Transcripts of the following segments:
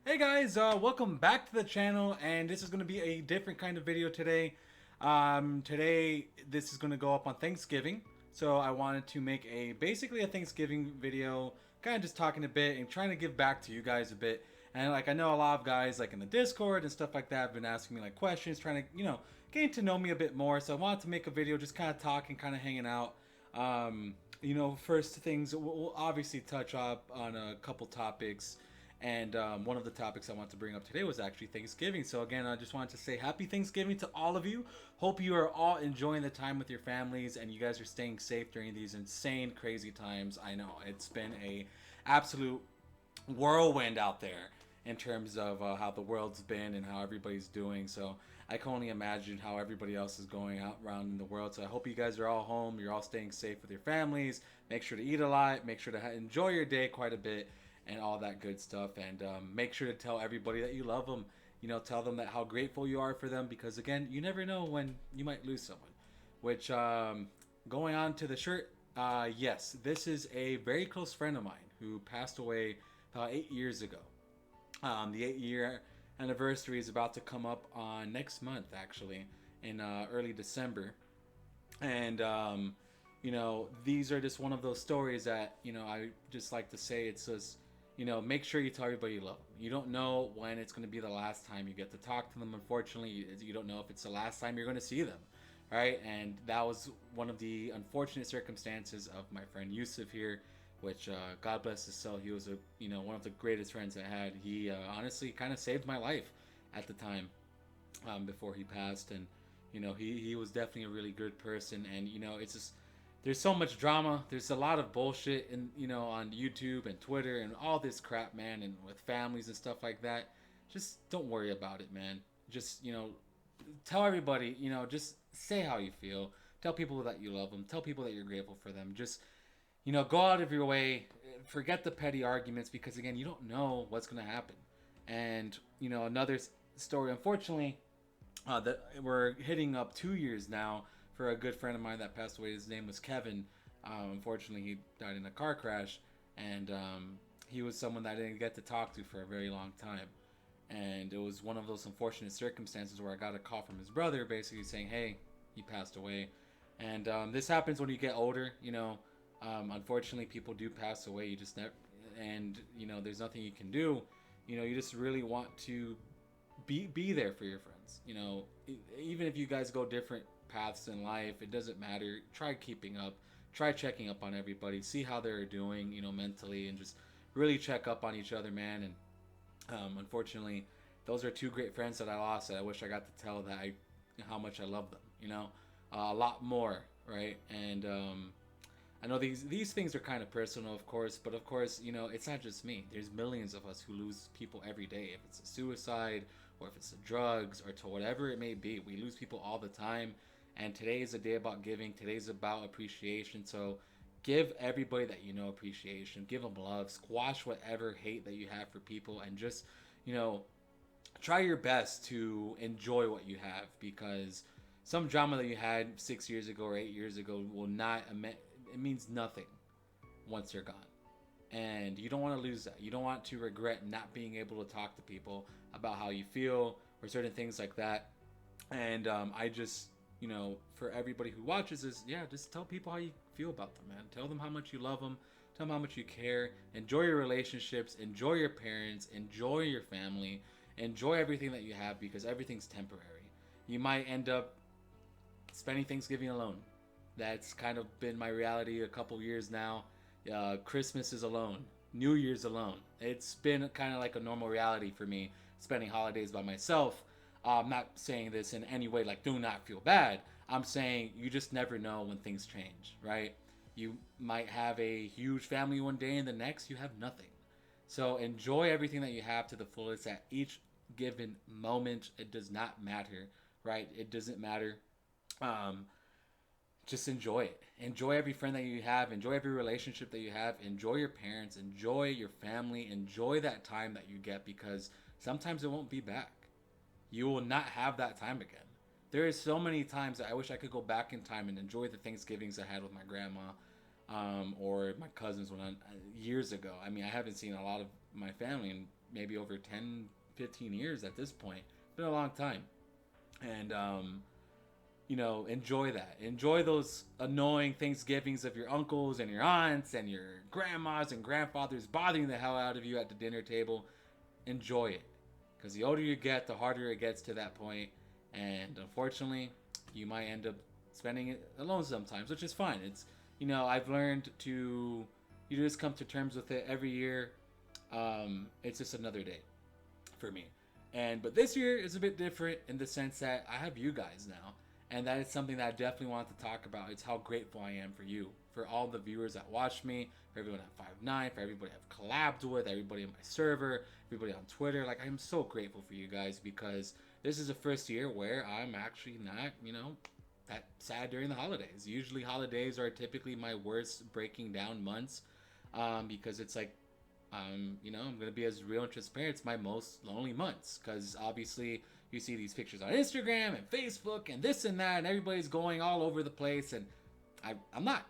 Hey guys, welcome back to the channel, and this is going to be a different kind of video today. Today, this is going to go up on Thanksgiving, so I wanted to make basically a Thanksgiving video, kind of just talking a bit and trying to give back to you guys a bit. And like I know a lot of guys like in the Discord and stuff like that have been asking me like questions, trying to getting to know me a bit more. So I wanted to make a video just kind of talking, kind of hanging out. First things we'll obviously touch up on a couple topics. And one of the topics I want to bring up today was actually Thanksgiving. So again, I just wanted to say happy Thanksgiving to all of you. Hope you are all enjoying the time with your families and you guys are staying safe during these insane, crazy times. I know it's been a absolute whirlwind out there in terms of how the world's been and how everybody's doing. So I can only imagine how everybody else is going out around in the world. So I hope you guys are all home. You're all staying safe with your families. Make sure to eat a lot. Make sure to enjoy your day quite a bit and all that good stuff. And make sure to tell everybody that you love them. Tell them that how grateful you are for them because again, you never know when you might lose someone. Which going on to the shirt, yes, this is a very close friend of mine who passed away about 8 years ago. The 8 year anniversary is about to come up on next month, actually, in early December. And these are just one of those stories that I just like to say. It's just make sure you tell everybody you love them. You don't know when it's going to be the last time you get to talk to them. Unfortunately, you don't know if it's the last time you're going to see them, right? And that was one of the unfortunate circumstances of my friend Yusuf here, which God bless his soul. He was one of the greatest friends I had. He honestly kind of saved my life at the time before he passed, and he was definitely a really good person. And it's just there's so much drama. There's a lot of bullshit in on YouTube and Twitter and all this crap, man, and with families and stuff like that. Just don't worry about it, man. Just tell everybody, just say how you feel. Tell people that you love them. Tell people that you're grateful for them. Just go out of your way. Forget the petty arguments because again, you don't know what's gonna happen. And another story. Unfortunately, that we're hitting up 2 years now for a good friend of mine that passed away. His name was Kevin. Unfortunately, he died in a car crash, and he was someone that I didn't get to talk to for a very long time. And it was one of those unfortunate circumstances where I got a call from his brother, basically saying, "Hey, he passed away." And this happens when you get older. Unfortunately, people do pass away. You just never, and there's nothing you can do. You just really want to be there for your friends. Even if you guys go different paths in life, it doesn't matter. Try keeping up. Try checking up on everybody. See how they're doing, mentally, and just really check up on each other, man. And unfortunately, those are two great friends that I lost. That I wish I got to tell that how much I love them. A lot more, right? And I know these things are kind of personal, of course, but of course, it's not just me. There's millions of us who lose people every day. If it's a suicide, or if it's the drugs, or to whatever it may be, we lose people all the time. And today is a day about giving. Today's about appreciation. So give everybody that appreciation. Give them love. Squash whatever hate that you have for people, and just you know try your best to enjoy what you have because some drama that you had 6 years ago or 8 years ago will not it means nothing once you're gone. And you don't want to lose that. You don't want to regret not being able to talk to people about how you feel or certain things like that. And I just, for everybody who watches this, yeah, just tell people how you feel about them, man. Tell them how much you love them. Tell them how much you care. Enjoy your relationships. Enjoy your parents. Enjoy your family. Enjoy everything that you have because everything's temporary. You might end up spending Thanksgiving alone. That's kind of been my reality a couple years now. Christmas is alone. New Year's alone. It's been kind of like a normal reality for me, spending holidays by myself. I'm not saying this in any way like do not feel bad. I'm saying you just never know when things change, right? You might have a huge family one day and the next you have nothing. So enjoy everything that you have to the fullest at each given moment. It does not matter, right? It doesn't matter. Um, just enjoy it. Enjoy every friend that you have. Enjoy every relationship that you have. Enjoy your parents. Enjoy your family. Enjoy that time that you get because sometimes it won't be back. You will not have that time again. There is so many times that I wish I could go back in time and enjoy the Thanksgivings I had with my grandma or my cousins years ago. I mean, I haven't seen a lot of my family in maybe over 10, 15 years at this point. It's been a long time. And, enjoy that. Enjoy those annoying Thanksgivings of your uncles and your aunts and your grandmas and grandfathers bothering the hell out of you at the dinner table. Enjoy it. Because the older you get, the harder it gets to that point. And unfortunately, you might end up spending it alone sometimes, which is fine. It's, I've learned to, you just come to terms with it every year. It's just another day for me. But this year is a bit different in the sense that I have you guys now. And that is something that I definitely want to talk about. It's how grateful I am for you, for all the viewers that watch me, for everyone at 5'9", for everybody I've collabed with, everybody on my server, everybody on Twitter. Like, I'm so grateful for you guys because this is the first year where I'm actually not, that sad during the holidays. Usually holidays are typically my worst breaking down months because it's like, I'm going to be as real and transparent. It's my most lonely months because obviously you see these pictures on Instagram and Facebook and this and that, and everybody's going all over the place, and I'm not.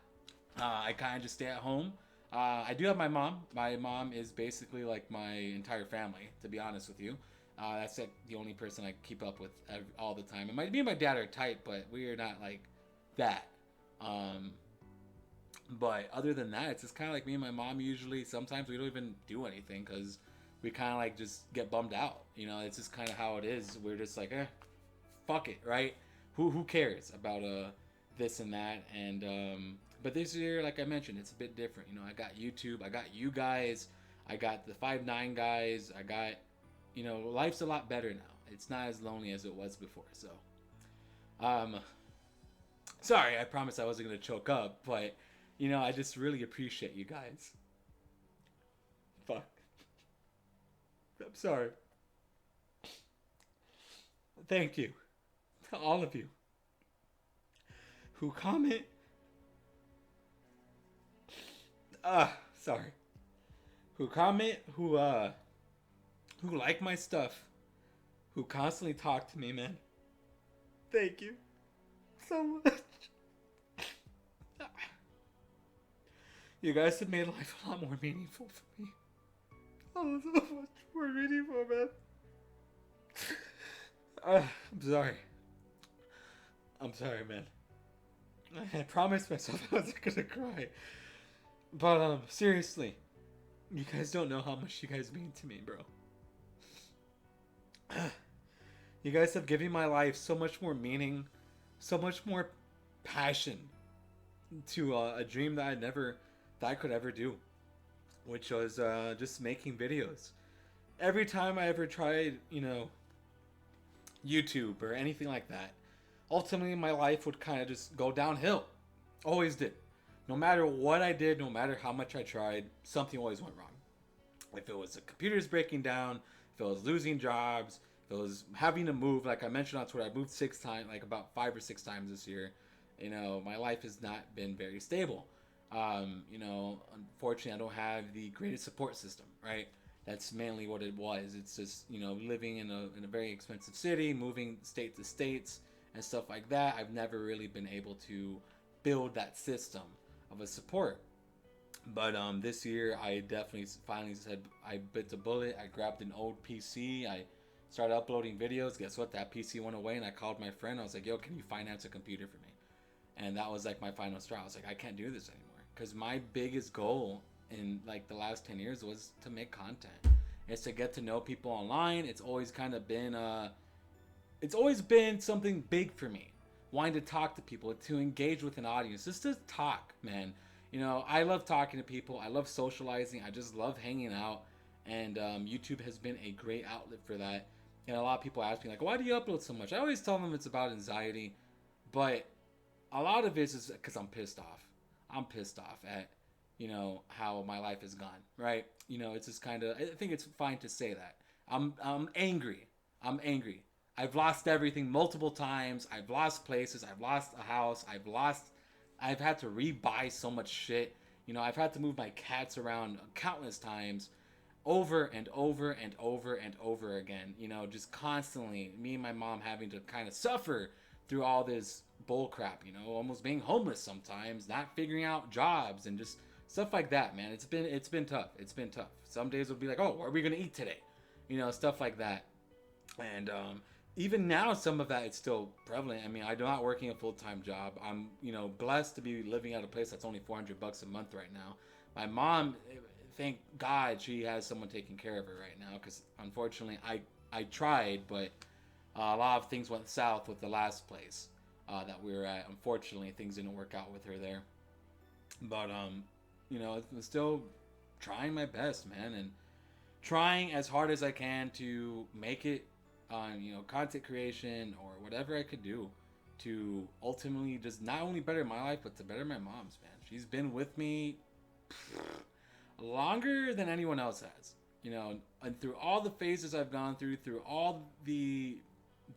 I kind of just stay at home. I do have my mom. My mom is basically like my entire family, to be honest with you. That's like the only person I keep up with all the time. And me and my dad are tight, but we are not like that. But other than that, it's just kind of like me and my mom usually. Sometimes we don't even do anything because we kind of like just get bummed out. It's just kind of how it is. We're just like, fuck it, right? Who cares about this and that? And but this year, like I mentioned, it's a bit different. I got YouTube, I got you guys, I got the 5'9" guys, I got, life's a lot better now. It's not as lonely as it was before. So, sorry, I promised I wasn't gonna choke up, but I just really appreciate you guys. Fuck. I'm sorry. Thank you to all of you who comment. Sorry. Who comment, who like my stuff, who constantly talk to me, man. Thank you so much. You guys have made life a lot more meaningful for me. Oh, so much more meaningful, man. I'm sorry. I'm sorry, man. I promised myself I wasn't gonna cry. But, seriously. You guys don't know how much you guys mean to me, bro. You guys have given my life so much more meaning, so much more passion to a dream that I could ever do, which was just making videos. Every time I ever tried, YouTube or anything like that, ultimately my life would kind of just go downhill. Always did. No matter what I did, no matter how much I tried, something always went wrong. If it was the computers breaking down, if it was losing jobs, if it was having to move, like I mentioned on Twitter, I moved 6 times, like about 5 or 6 times this year. My life has not been very stable. Unfortunately, I don't have the greatest support system, right? That's mainly what it was. It's just, living in a very expensive city, moving state to states and stuff like that. I've never really been able to build that system of a support. But this year, I definitely finally said I bit the bullet. I grabbed an old PC. I started uploading videos. Guess what? That PC went away, and I called my friend. I was like, yo, can you finance a computer for me? And that was like my final straw. I was like, I can't do this anymore. Because my biggest goal in like the last 10 years was to make content. It's to get to know people online. It's always kind of been something big for me. Wanting to talk to people, to engage with an audience, just to talk, man. I love talking to people. I love socializing. I just love hanging out. And YouTube has been a great outlet for that. And a lot of people ask me, like, why do you upload so much? I always tell them it's about anxiety. But a lot of it is because I'm pissed off. I'm pissed off at, how my life has gone, right? It's just kind of, I think it's fine to say that. I'm angry. I'm angry. I've lost everything multiple times. I've lost places. I've lost a house. I've had to rebuy so much shit. I've had to move my cats around countless times over and over and over and over again. Just constantly, me and my mom having to kind of suffer through all this bull crap, almost being homeless sometimes, not figuring out jobs and just stuff like that, man. It's been tough. It's been tough. Some days will be like, oh, what are we going to eat today? stuff like that. And even now, some of that is still prevalent. I mean, I'm not working a full-time job. I'm, blessed to be living at a place that's only $400 a month right now. My mom, thank God, she has someone taking care of her right now. Because unfortunately, I tried, but a lot of things went south with the last place that we were at. Unfortunately, things didn't work out with her there. But it's still trying my best, man, and trying as hard as I can to make it on content creation or whatever I could do to ultimately just not only better my life but to better my mom's, man. She's been with me longer than anyone else has, and through all the phases I've gone through all the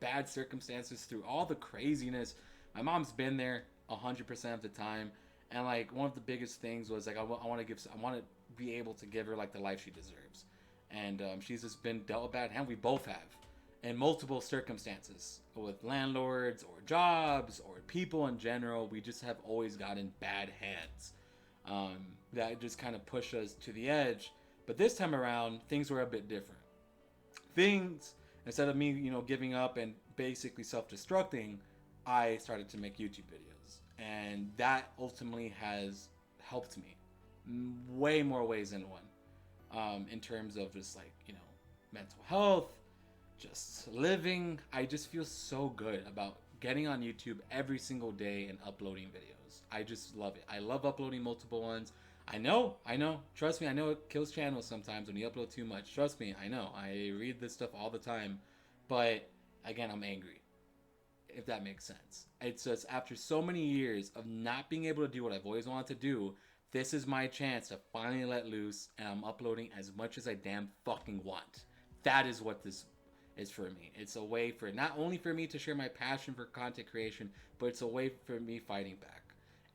bad circumstances, through all the craziness, my mom's been there 100% of the time. And like one of the biggest things was like I want to be able to give her like the life she deserves. And she's just been dealt a bad hand. We both have, in multiple circumstances, with landlords or jobs or people in general. We just have always gotten bad hands that just kind of push us to the edge. But this time around, things were a bit different. Things, instead of me, giving up and basically self-destructing, I started to make YouTube videos. And that ultimately has helped me way more ways than one. In terms of just like, mental health, just living. I just feel so good about getting on YouTube every single day and uploading videos. I just love it. I love uploading multiple ones. I know. Trust me, I know it kills channels sometimes when you upload too much. Trust me, I know. I read this stuff all the time. But again, I'm angry, if that makes sense. It's just after so many years of not being able to do what I've always wanted to do, this is my chance to finally let loose, and I'm uploading as much as I damn fucking want. That is what this is for me. It's a way for not only for me to share my passion for content creation, but it's a way for me fighting back.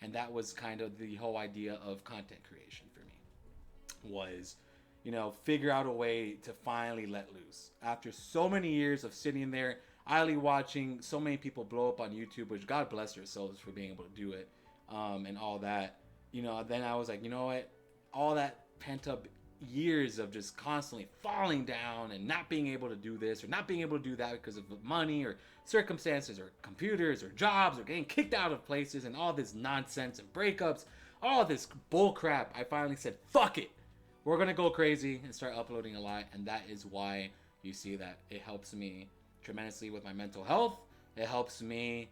And that was kind of the whole idea of content creation for me, was, figure out a way to finally let loose. After so many years of sitting there, idly watching so many people blow up on YouTube, which God bless their souls for being able to do it, and all that, then I was like, you know what? All that pent up years of just constantly falling down and not being able to do this or not being able to do that because of money or circumstances or computers or jobs or getting kicked out of places and all this nonsense and breakups, all this bull crap, I finally said, fuck it. We're going to go crazy and start uploading a lot. And that is why you see that it helps me tremendously with my mental health. It helps me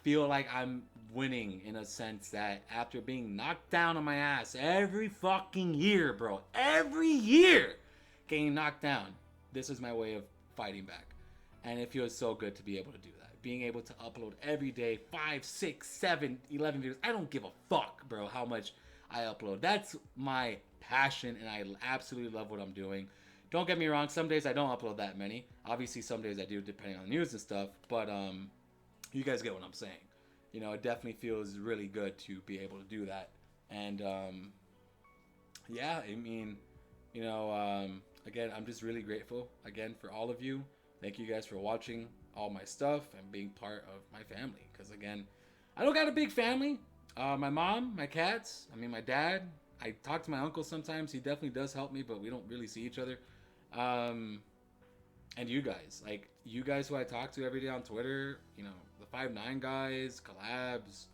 feel like I'm winning in a sense that after being knocked down on my ass every fucking year, bro, every year getting knocked down, this is my way of fighting back. And it feels so good to be able to do that. Being able to upload every day 5, 6, 7, 11 videos. I don't give a fuck, bro, how much I upload. That's my passion, and I absolutely love what I'm doing. Don't get me wrong, some days I don't upload that many. Obviously, some days I do, depending on the news and stuff. But you guys get what I'm saying. It definitely feels really good to be able to do that. And yeah, I mean, again, I'm just really grateful again for all of you. Thank you guys for watching all my stuff and being part of my family. Because again, I don't got a big family. My mom, my cats, my dad. I talk to my uncle sometimes. He definitely does help me, but we don't really see each other. And you guys, like you guys who I talk to every day on Twitter, the 5'9" guys, collabs,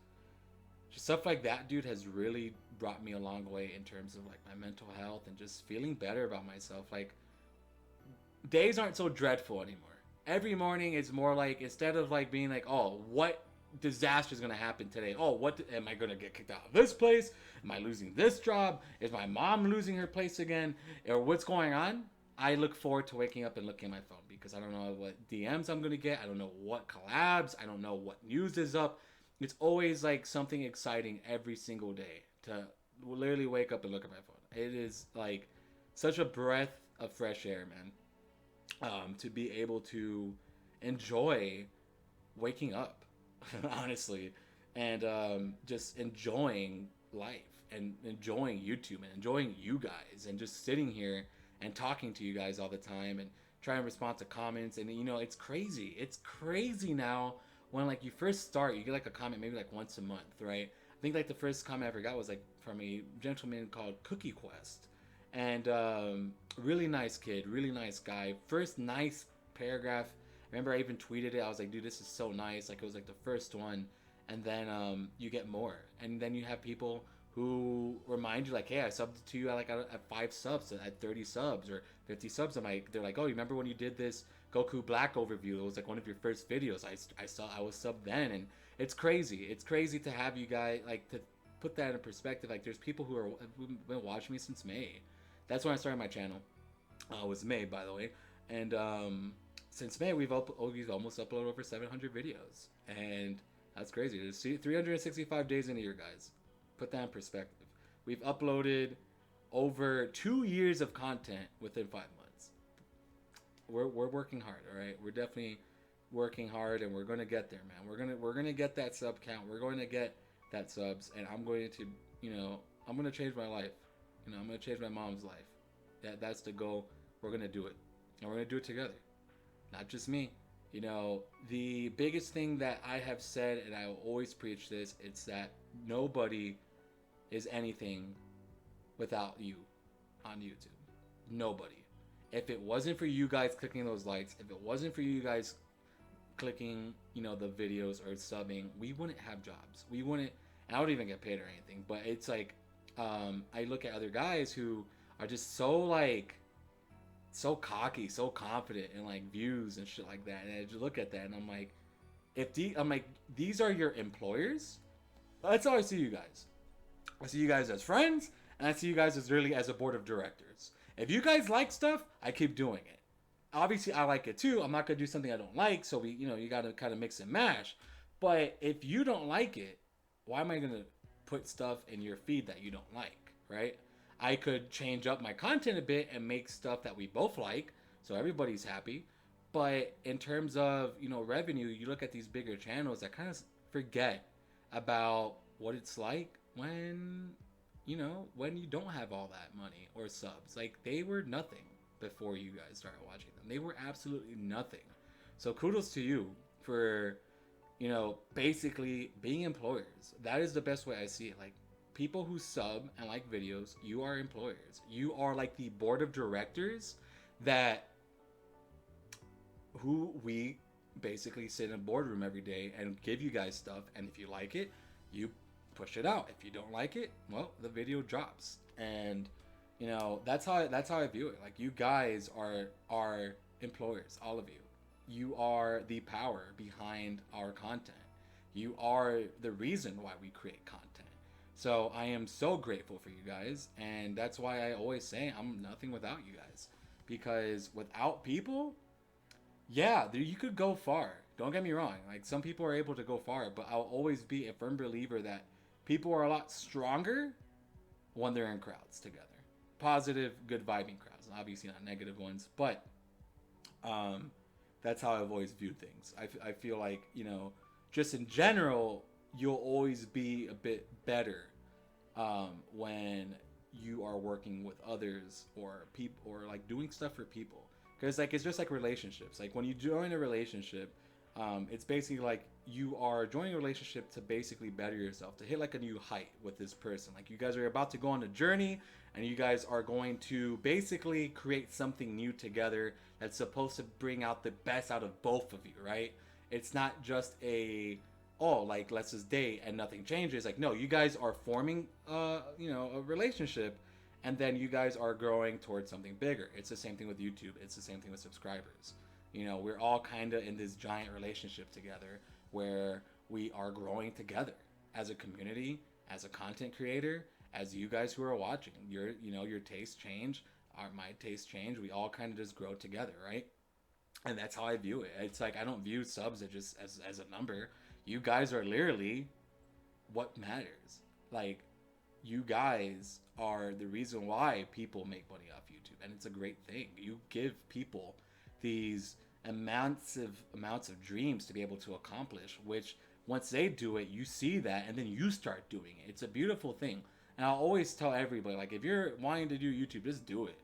just stuff like that, dude, has really brought me a long way in terms of like my mental health and just feeling better about myself. Like days aren't so dreadful anymore. Every morning is more like, instead of like being like, oh, what disaster is going to happen today? Oh, what am I going to get kicked out of this place? Am I losing this job? Is my mom losing her place again? Or what's going on? I look forward to waking up and looking at my phone because I don't know what DMs I'm going to get. I don't know what collabs. I don't know what news is up. It's always like something exciting every single day to literally wake up and look at my phone. It is like such a breath of fresh air, man. To be able to enjoy waking up, honestly, and just enjoying life and enjoying YouTube and enjoying you guys and just sitting here and talking to you guys all the time and trying to respond to comments. And it's crazy. It's crazy now when like you first start, you get like a comment maybe like once a month, right? I think like the first comment I ever got was like from a gentleman called Cookie Quest. and really nice kid, really nice guy. First nice paragraph. Remember, I even tweeted it. I was like, dude, this is so nice. Like, it was like the first one, and then you get more, and then you have people who remind you, like, hey, I subbed to you at 5 subs, at 30 subs or 50 subs. I'm like, they're like, oh, you remember when you did this Goku Black overview? It was like one of your first videos. I was subbed then, and it's crazy. It's crazy to have you guys, like, to put that in perspective. Like, there's people who've been watching me since May. That's when I started my channel. It was May, by the way, and since May we've almost uploaded over 700 videos, and that's crazy. There's 365 days in a year, guys. Put that in perspective. We've uploaded over 2 years of content within 5 months. We're working hard, all right. We're definitely working hard, and we're gonna get there, man. We're gonna get that sub count. We're going to get that subs, and I'm going to, I'm gonna change my life. I'm gonna change my mom's life. That's the goal. We're gonna do it, and we're gonna do it together. Not just me. The biggest thing that I have said, and I will always preach this, it's that nobody is anything without you on YouTube. Nobody. If it wasn't for you guys clicking those likes, if it wasn't for you guys clicking, the videos or subbing, we wouldn't have jobs. We wouldn't, and I don't even get paid or anything, but it's like, I look at other guys who are just so cocky, so confident in like views and shit like that. And I just look at that and I'm like, these are your employers? That's how I see you guys. I see you guys as friends, and I see you guys as really as a board of directors. If you guys like stuff, I keep doing it. Obviously, I like it too. I'm not gonna do something I don't like, so you gotta kind of mix and mash. But if you don't like it, why am I gonna put stuff in your feed that you don't like, right? I could change up my content a bit and make stuff that we both like, so everybody's happy. But in terms of, revenue, you look at these bigger channels that kind of forget about what it's like when you don't have all that money or subs. Like, they were nothing before you guys started watching them. They were absolutely nothing. So kudos to you for, basically being employers. That is the best way I see it. Like, people who sub and like videos, you are employers. You are like the board of directors who we basically sit in a boardroom every day and give you guys stuff. And if you like it, you push it out. If you don't like it, well, the video drops. And that's how I view it. Like, you guys are employers, all of you. You are the power behind our content. You are the reason why we create content. So I am so grateful for you guys, and that's why I always say I'm nothing without you guys. Because without people, yeah, you could go far. Don't get me wrong. Like, some people are able to go far, but I'll always be a firm believer that people are a lot stronger when they're in crowds together. Positive, good vibing crowds. Obviously not negative ones, but that's how I've always viewed things. I feel like, just in general, you'll always be a bit better when you are working with others or people, or like doing stuff for people. Because like, it's just like relationships. Like, when you join a relationship, it's basically like you are joining a relationship to basically better yourself, to hit like a new height with this person. Like, you guys are about to go on a journey, and you guys are going to basically create something new together that's supposed to bring out the best out of both of you, right? It's not just like, let's just date and nothing changes. Like, no, you guys are forming a relationship, and then you guys are growing towards something bigger. It's the same thing with YouTube. It's the same thing with subscribers. We're all kind of in this giant relationship together where we are growing together as a community, as a content creator, as you guys who are watching. Your tastes change, my tastes change. We all kind of just grow together, right? And that's how I view it. It's like, I don't view subs as a number. You guys are literally what matters. Like, you guys are the reason why people make money off YouTube, and it's a great thing. You give people these amounts of dreams to be able to accomplish, which once they do it, you see that, and then you start doing it. It's a beautiful thing. And I'll always tell everybody, like, if you're wanting to do YouTube, just do it.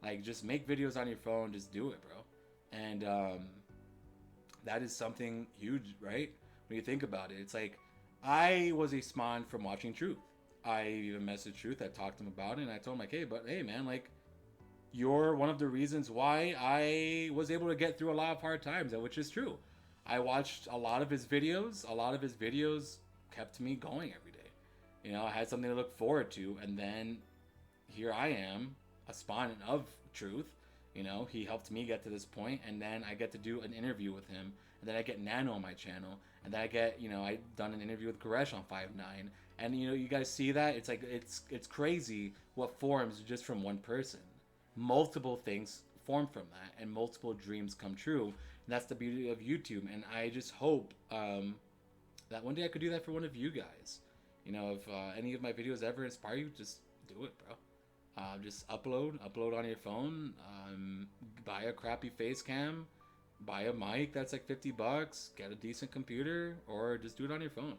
Like, just make videos on your phone, just do it, bro. And that is something huge, right? When you think about it, it's like, I was a spawn from watching Truth. I even messaged Truth. I talked to him about it, and I told him, like, hey man, like, you're one of the reasons why I was able to get through a lot of hard times, which is true. I watched a lot of his videos. A lot of his videos kept me going every day. You know, I had something to look forward to, and then here I am, a spawn of truth. You know, he helped me get to this point, and then I get to do an interview with him, and then I get Nano on my channel, and then I get, you know, I done an interview with Cherish on 5ix9ine, and you know, you guys see that it's like it's crazy what forms just from one person. Multiple things form from that, and multiple dreams come true. And that's the beauty of YouTube, and I just hope that one day I could do that for one of you guys. You know, if any of my videos ever inspire you, just do it, bro. Just upload on your phone. Buy a crappy face cam, buy a mic that's like $50, get a decent computer, or just do it on your phone.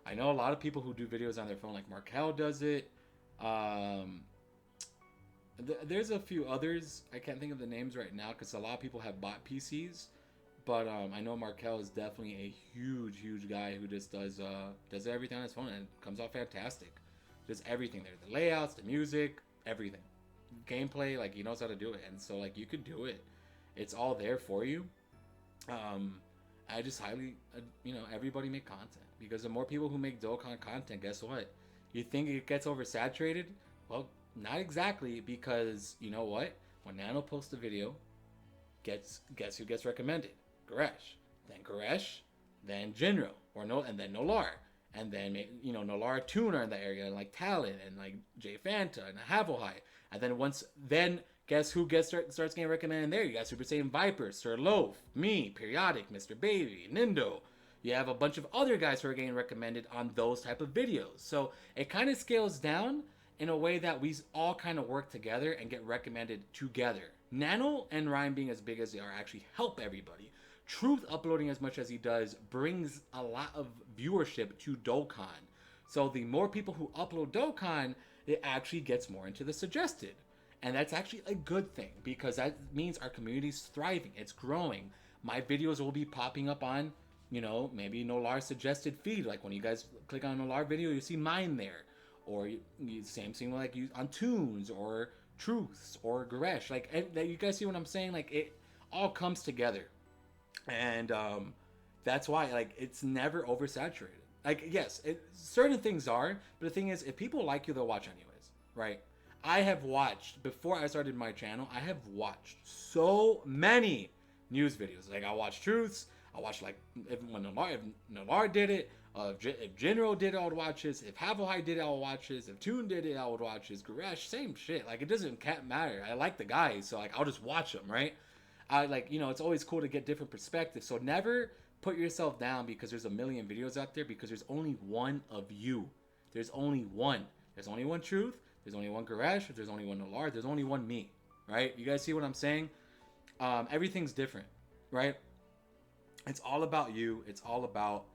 I know a lot of people who do videos on their phone, like Markel does it. There's a few others. I can't think of the names right now because a lot of people have bought PCs. But I know Markel is definitely a huge guy who just does everything on his phone, and it comes out fantastic. Just everything there, the layouts, the music, everything, gameplay. Like, he knows how to do it, and so like you could do it. It's all there for you. I just highly, you know, everybody make content, because the more people who make Dokkan content, guess what? You think it gets oversaturated? Well, not exactly, because you know what? When Nano posts a video, guess who gets recommended? Cherish, then Cherish, then Jinro, or no, and then Nolar, and then, you know, Nolar Tuner in the area, and like Talon, and like J Fanta, and Havohai, and then guess who starts getting recommended there? You got Super Saiyan Viper, Sir Loaf, me, Periodic, Mr. Baby, Nindo. You have a bunch of other guys who are getting recommended on those type of videos. So it kind of scales down in a way that we all kind of work together and get recommended together. Nano and Ryan being as big as they are actually help everybody. Truth uploading as much as he does brings a lot of viewership to Dokkan. So the more people who upload Dokkan, it actually gets more into the suggested. And that's actually a good thing, because that means our community's thriving. It's growing. My videos will be popping up on, you know, maybe Nolar's suggested feed. Like when you guys click on a Nolar video, you see mine there. Or same thing like you on Tunes or Truths or Garesh. Like, you guys see what I'm saying? Like, it all comes together. And that's why, like, it's never oversaturated. Like, yes, certain things are, but the thing is, if people like you, they'll watch anyways, right? I have watched, before I started my channel, I have watched so many news videos. Like, I watched Truths, I watched, like, if Nolar did it, if Jinro did it, I would watch his. If Havohai did it, I would watch his. If Toon did it, I would watch his. Garesh, same shit. Like, it can't matter. I like the guys, so, like, I'll just watch them, right? I, like, you know, it's always cool to get different perspectives. So never put yourself down because there's a million videos out there, because there's only one of you. There's only one. There's only one Truth. There's only one Garesh. There's only one Nolar. There's only one me, right? You guys see what I'm saying? Everything's different, right? It's all about you. It's all about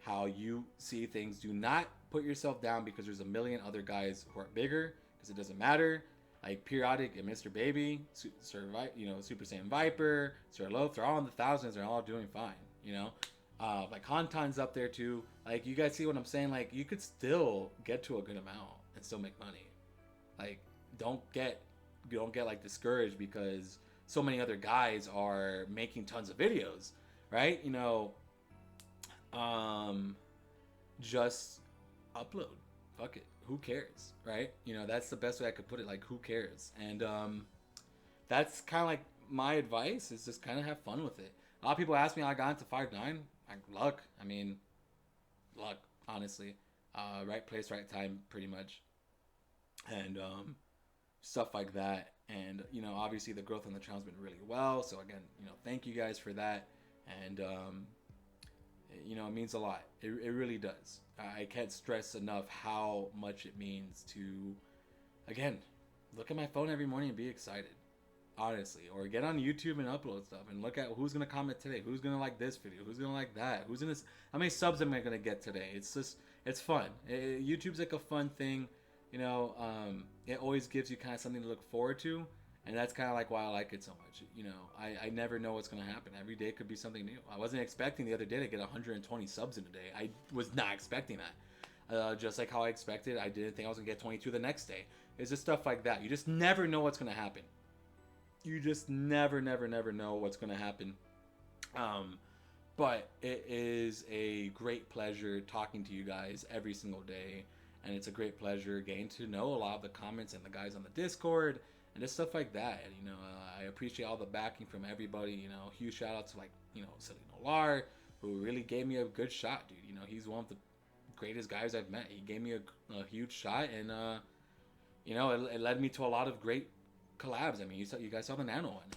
how you see things. Do not put yourself down because there's a million other guys who are bigger, because it doesn't matter. Like Periodic and Mr. Baby, you know, Super Saiyan Viper, Sir Loaf, they're all in the thousands. They're all doing fine, you know. Like Hantan's up there too. Like, you guys see what I'm saying? Like, you could still get to a good amount and still make money. Like, don't get like discouraged because so many other guys are making tons of videos, right? You know, just upload. Fuck it. Who cares, right? You know, that's the best way I could put it. Like, who cares? And that's kind of like my advice, is just kind of have fun with it. A lot of people ask me how I got into 5ix9ine. Luck. I mean, luck, honestly. Right place, right time, pretty much. And stuff like that. And, you know, obviously the growth on the channel's been really well. So again, you know, thank you guys for that. And you know, it means a lot. It really does. I can't stress enough how much it means to, again, look at my phone every morning and be excited, honestly. Or get on YouTube and upload stuff and look at who's going to comment today, who's going to like this video, who's going to like that, how many subs am I going to get today. It's just, it's fun. YouTube's like a fun thing, you know. It always gives you kind of something to look forward to. And that's kind of like why I like it so much. You know, I never know what's going to happen. Every day could be something new. I wasn't expecting the other day to get 120 subs in a day. I was not expecting that. Just like how I expected, I didn't think I was going to get 22 the next day. It's just stuff like that. You just never know what's going to happen. you just never know what's going to happen. Um, but it is a great pleasure talking to you guys every single day, and it's a great pleasure getting to know a lot of the comments and the guys on the Discord and just stuff like that. And, I appreciate all the backing from everybody. Huge shout out to, like, Celino Lar, who really gave me a good shot, dude. He's one of the greatest guys I've met. He gave me a huge shot, and it led me to a lot of great collabs. I mean, you guys saw the Nano one.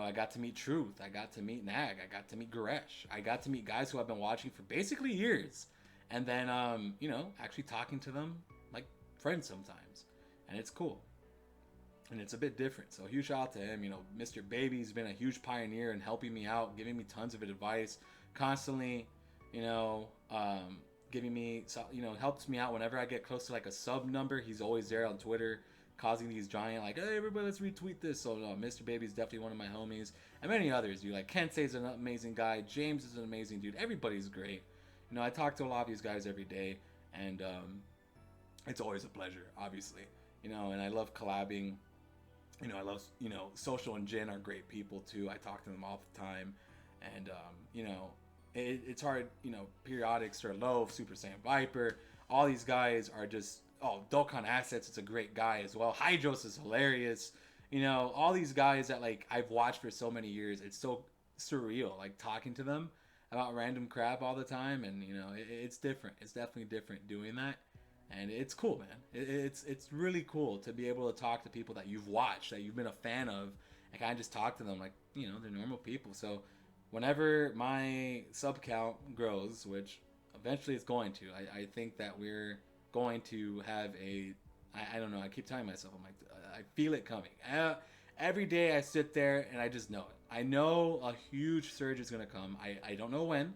I got to meet Truth. I got to meet Nag. I got to meet Garesh. I got to meet guys who I've been watching for basically years, and then actually talking to them like friends sometimes, and it's cool. And it's a bit different. So huge shout out to him. Mr. Baby's been a huge pioneer in helping me out, giving me tons of advice, constantly, giving me, helps me out whenever I get close to like a sub number. He's always there on Twitter, causing these giant, like, hey, everybody, let's retweet this. So Mr. Baby's definitely one of my homies, and many others. Dude, like Kensei's an amazing guy. James is an amazing dude. Everybody's great. I talk to a lot of these guys every day, and it's always a pleasure, obviously. And I love collabing. I love, Social and Jin are great people too. I talk to them all the time. And, it's hard, Periodic, Sir Loaf, Super Saiyan Viper, all these guys are just, Dokkan Assets is a great guy as well. Hydros is hilarious. All these guys that, like, I've watched for so many years. It's so surreal, like, talking to them about random crap all the time. And, it's different. It's definitely different doing that. And it's cool, man. It's really cool to be able to talk to people that you've watched, that you've been a fan of, and kind of just talk to them like, they're normal people. So whenever my sub count grows, which eventually it's going to, I think that we're going to have I don't know, I keep telling myself, I'm like, I feel it coming. Every day I sit there and I just know it. I know a huge surge is going to come. I don't know when.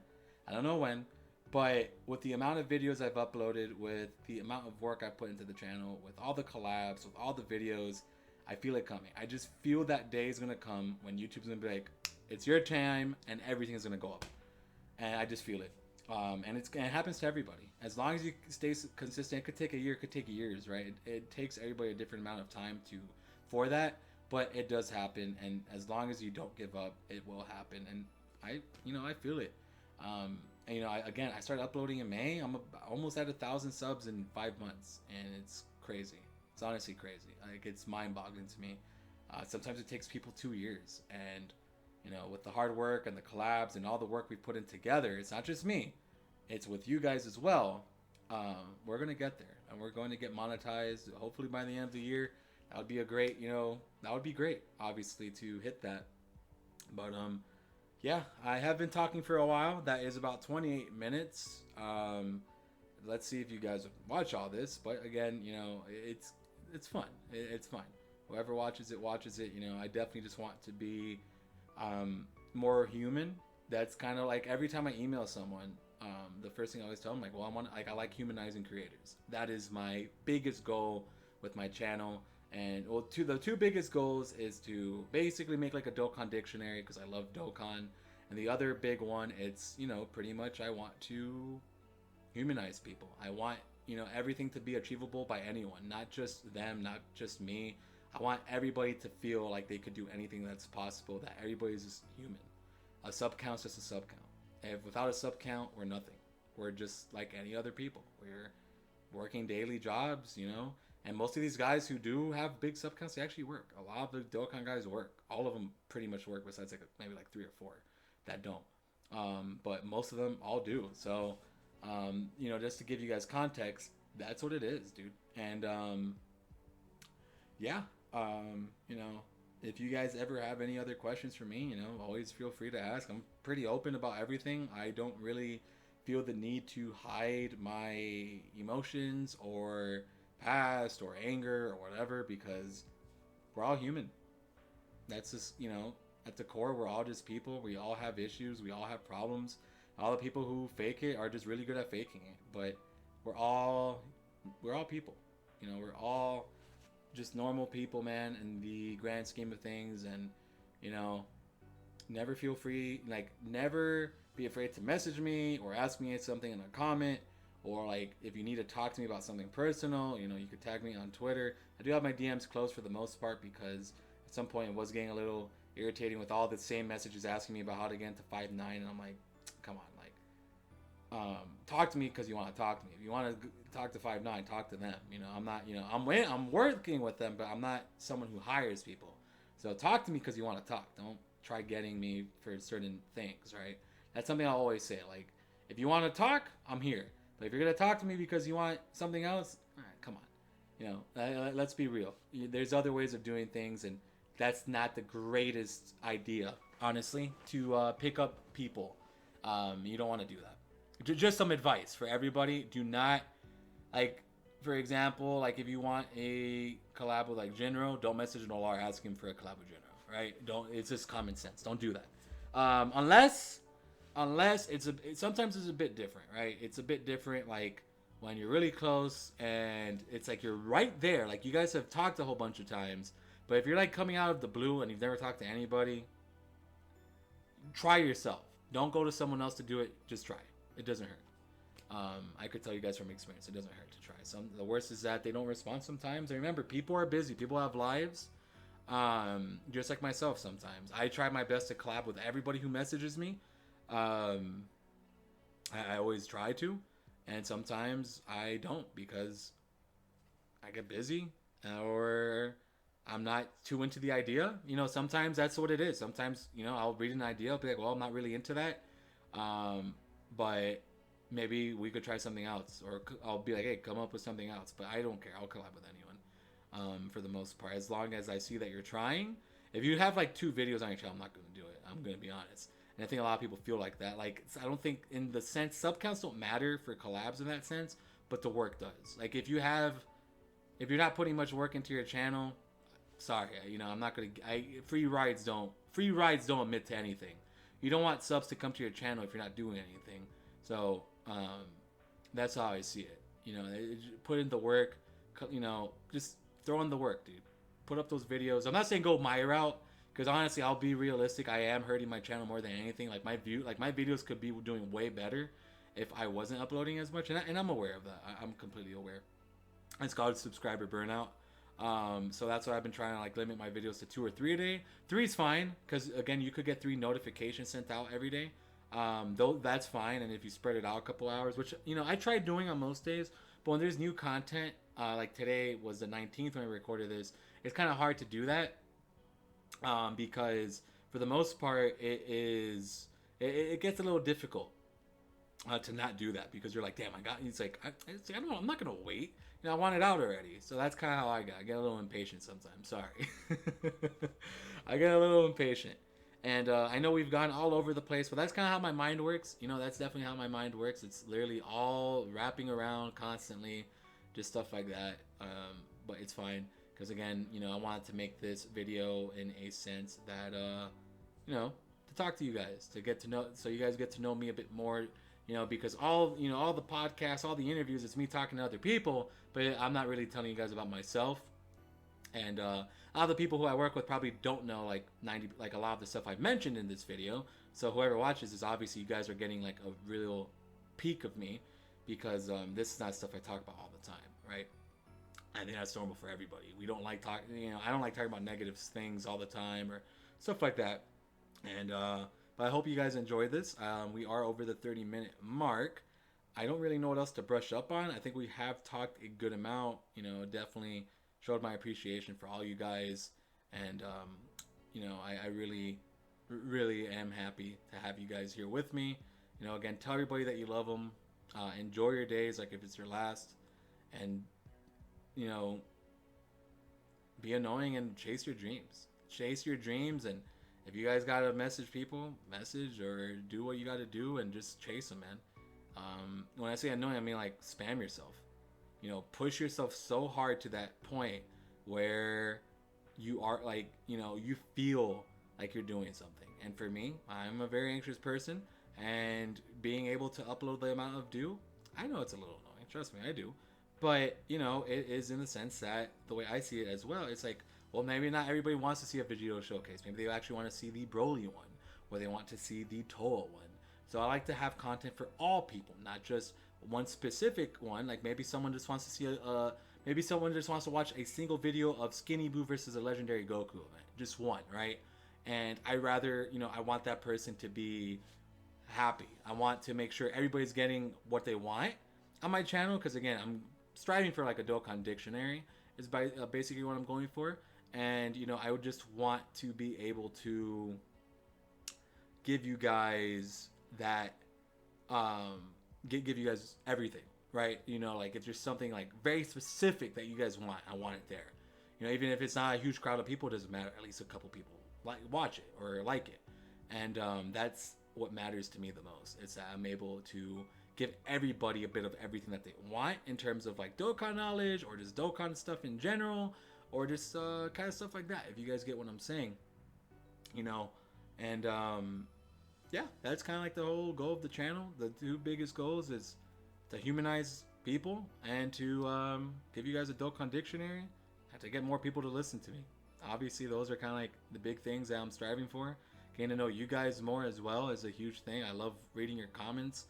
But with the amount of videos I've uploaded, with the amount of work I put into the channel, with all the collabs, with all the videos, I feel it coming. I just feel that day is going to come when YouTube's going to be like, it's your time, and everything is going to go up. And I just feel it. And it happens to everybody. As long as you stay consistent, it could take a year, it could take years, right? It takes everybody a different amount of time for that, but it does happen. And as long as you don't give up, it will happen. And I feel it. I started uploading in May. I'm almost at 1,000 subs in 5 months, and it's crazy. It's honestly crazy. Like, it's mind-boggling to me. Sometimes it takes people 2 years, and with the hard work and the collabs and all the work we put in together, it's not just me. It's with you guys as well. We're gonna get there, and we're going to get monetized. Hopefully by the end of the year. That would be a great, that would be great, obviously, to hit that. But yeah, I have been talking for a while. That is about 28 minutes. Let's see if you guys watch all this. But again, it's fun. It's fun. Whoever watches it. I definitely just want to be more human. That's kind of like every time I email someone, the first thing I always tell them, like, well, I like humanizing creators. That is my biggest goal with my channel. And the two biggest goals is to basically make like a Dokkan dictionary, because I love Dokkan. And the other big one, it's, pretty much I want to humanize people. I want, everything to be achievable by anyone, not just them, not just me. I want everybody to feel like they could do anything that's possible, that everybody's just human. A sub count's just a sub count. Without a sub count, we're nothing. We're just like any other people. We're working daily jobs, And most of these guys who do have big sub counts, they actually work. A lot of the Dokkan guys work. All of them pretty much work, besides maybe 3 or 4 that don't. But most of them all do. So, just to give you guys context, that's what it is, dude. And yeah, if you guys ever have any other questions for me, always feel free to ask. I'm pretty open about everything. I don't really feel the need to hide my emotions or past or anger or whatever, because we're all human. That's just, at the core, we're all just people. We all have issues. We all have problems. All the people who fake it are just really good at faking it. But we're all people. We're all just normal people, man, in the grand scheme of things. And, never be afraid to message me or ask me something in a comment, or like if you need to talk to me about something personal, you know, you could tag me on Twitter. I do have my DMs closed for the most part because at some point it was getting a little irritating with all the same messages asking me about how to get into 5'9", and I'm like, come on, like, talk to me because you want to talk to me. If you want to talk to 5'9", talk to them. You know, I'm not, you know, I'm working with them, but I'm not someone who hires people. So talk to me because you want to talk. Don't try getting me for certain things, right? That's something I always say. Like, if you want to talk, I'm here. But if you're gonna talk to me because you want something else, all right, come on. You know, let's be real. There's other ways of doing things, and that's not the greatest idea, honestly, to pick up people. You don't want to do that. Just some advice for everybody: do not, like, for example, like if you want a collab with like Jinro, don't message Nolar asking for a collab with Jinro, right? Don't. It's just common sense. Don't do that. Unless sometimes it's a bit different, right? It's a bit different, like when you're really close and it's like you're right there, like you guys have talked a whole bunch of times. But if you're like coming out of the blue and you've never talked to anybody, try yourself. Don't go to someone else to do it. Just try. It doesn't hurt. I could tell you guys from experience, it doesn't hurt to try. The worst is that they don't respond sometimes. And remember, people are busy. People have lives. Just like myself sometimes. I try my best to collab with everybody who messages me. I always try to, and sometimes I don't because I get busy or I'm not too into the idea. You know, sometimes that's what it is. Sometimes, you know, I'll read an idea, I'll be like, well, I'm not really into that, but maybe we could try something else, or I'll be like, hey, come up with something else. But I don't care. I'll collab with anyone, for the most part, as long as I see that you're trying. If you have like 2 videos on your channel, I'm not going to do it. I'm going to be honest. And I think a lot of people feel like that. Like, I don't think in the sense, sub counts don't matter for collabs in that sense, but the work does. Like, if you're not putting much work into your channel, sorry, you know, I'm not going to, free rides don't admit to anything. You don't want subs to come to your channel if you're not doing anything. So, that's how I see it. You know, put in the work, you know, just throw in the work, dude. Put up those videos. I'm not saying go my route, because honestly, I'll be realistic. I am hurting my channel more than anything. Like my videos could be doing way better if I wasn't uploading as much, and I'm aware of that. I'm completely aware. It's called subscriber burnout. So that's why I've been trying to like limit my videos to 2 or 3 a day. 3 is fine because again, you could get 3 notifications sent out every day. Though that's fine, and if you spread it out a couple hours, which you know I tried doing on most days, but when there's new content, like today was the 19th when I recorded this, it's kind of hard to do that. Because for the most part, it gets a little difficult to not do that because you're like, damn, it's like I'm not gonna wait. You know, I want it out already. So that's kind of how I get a little impatient sometimes. Sorry, I get a little impatient, and I know we've gone all over the place, but that's kind of how my mind works. You know, that's definitely how my mind works. It's literally all wrapping around constantly, just stuff like that. But it's fine. Because again, you know, I wanted to make this video in a sense that, you know, to talk to you guys, to get to know, so you guys get to know me a bit more, you know, because all the podcasts, all the interviews, it's me talking to other people, but I'm not really telling you guys about myself. And a lot of the people who I work with probably don't know like a lot of the stuff I've mentioned in this video. So whoever watches this, obviously you guys are getting like a real peek of me, because this is not stuff I talk about all the time, right? I think that's normal for everybody. We don't like talking, you know, I don't like talking about negative things all the time or stuff like that. And, but I hope you guys enjoy this. We are over the 30-minute mark. I don't really know what else to brush up on. I think we have talked a good amount, you know, definitely showed my appreciation for all you guys. And, you know, I really, really am happy to have you guys here with me. You know, again, tell everybody that you love them. Enjoy your days like if it's your last. And, you know, be annoying and chase your dreams. Chase your dreams, and if you guys gotta message people, message or do what you gotta do and just chase them, man. When I say annoying, I mean like spam yourself. You know, push yourself so hard to that point where you are like, you know, you feel like you're doing something. And for me, I'm a very anxious person, and being able to upload the amount of due, I know it's a little annoying. Trust me, I do. But, you know, it is in the sense that the way I see it as well, it's like, well, maybe not everybody wants to see a Vegito showcase. Maybe they actually want to see the Broly one, or they want to see the Toa one. So I like to have content for all people, not just one specific one. Like maybe someone just wants to see maybe someone just wants to watch a single video of Skinny Boo versus a legendary Goku event, just one, right? And I rather, I want that person to be happy. I want to make sure everybody's getting what they want on my channel, because again, I'm striving for like a Dokkan dictionary is basically what I'm going for. And I would just want to be able to give you guys that give you guys everything, right? Like if there's something like very specific that you guys want, I want it there. Even if it's not a huge crowd of people, it doesn't matter. At least a couple people like watch it or like it, and that's what matters to me the most. It's that I'm able to give everybody a bit of everything that they want in terms of like Dokkan knowledge or just Dokkan stuff in general, or just kind of stuff like that. If you guys get what I'm saying, and yeah, that's kind of like the whole goal of the channel. The two biggest goals is to humanize people and to give you guys a Dokkan dictionary and to get more people to listen to me. Obviously, those are kind of like the big things that I'm striving for. Getting to know you guys more as well is a huge thing. I love reading your comments.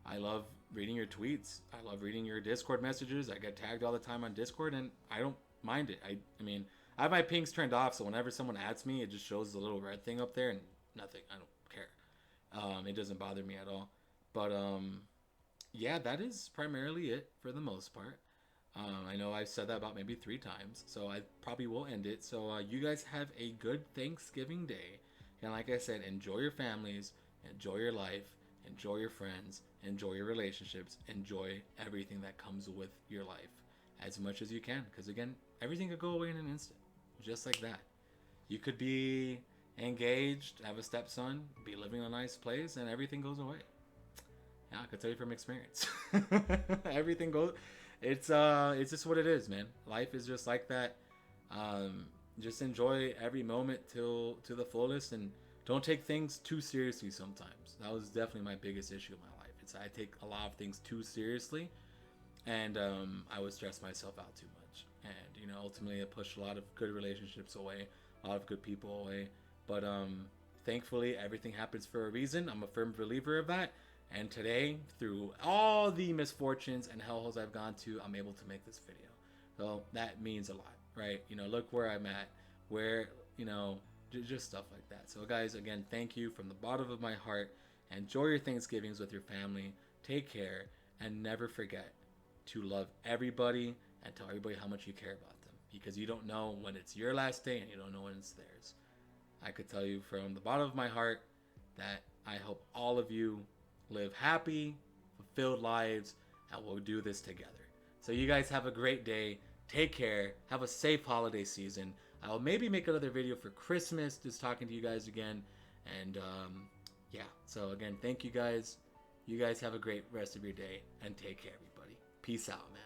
I love reading your tweets. I love reading your Discord messages. I get tagged all the time on Discord, and I don't mind it. I mean, I have my pings turned off, so whenever someone adds me, it just shows the little red thing up there and nothing. I don't care. It doesn't bother me at all. But yeah, that is primarily it for the most part. I know I've said that about maybe 3 times, so I probably will end it. So you guys have a good Thanksgiving day. And like I said, enjoy your families, enjoy your life, enjoy your friends, enjoy your relationships, enjoy everything that comes with your life as much as you can. Because again, everything could go away in an instant, just like that. You could be engaged, have a stepson, be living in a nice place, and everything goes away. Yeah, I could tell you from experience. Everything goes. It's just what it is, man. Life is just like that. Just enjoy every moment to the fullest, and don't take things too seriously sometimes. That was definitely my biggest issue in my life. I take a lot of things too seriously, and I would stress myself out too much. And ultimately it pushed a lot of good relationships away, a lot of good people away. But thankfully everything happens for a reason. I'm a firm believer of that. And today, through all the misfortunes and hellholes I've gone to, I'm able to make this video. So that means a lot, right? Look where I'm at, where, just stuff like that. So guys, again, thank you from the bottom of my heart. Enjoy your Thanksgivings with your family. Take care, and never forget to love everybody and tell everybody how much you care about them, because you don't know when it's your last day and you don't know when it's theirs. I could tell you from the bottom of my heart that I hope all of you live happy, fulfilled lives, and we'll do this together. So you guys have a great day. Take care. Have a safe holiday season. I'll maybe make another video for Christmas, just talking to you guys again. And yeah, so again, thank you guys. You guys have a great rest of your day, and take care, everybody. Peace out, man.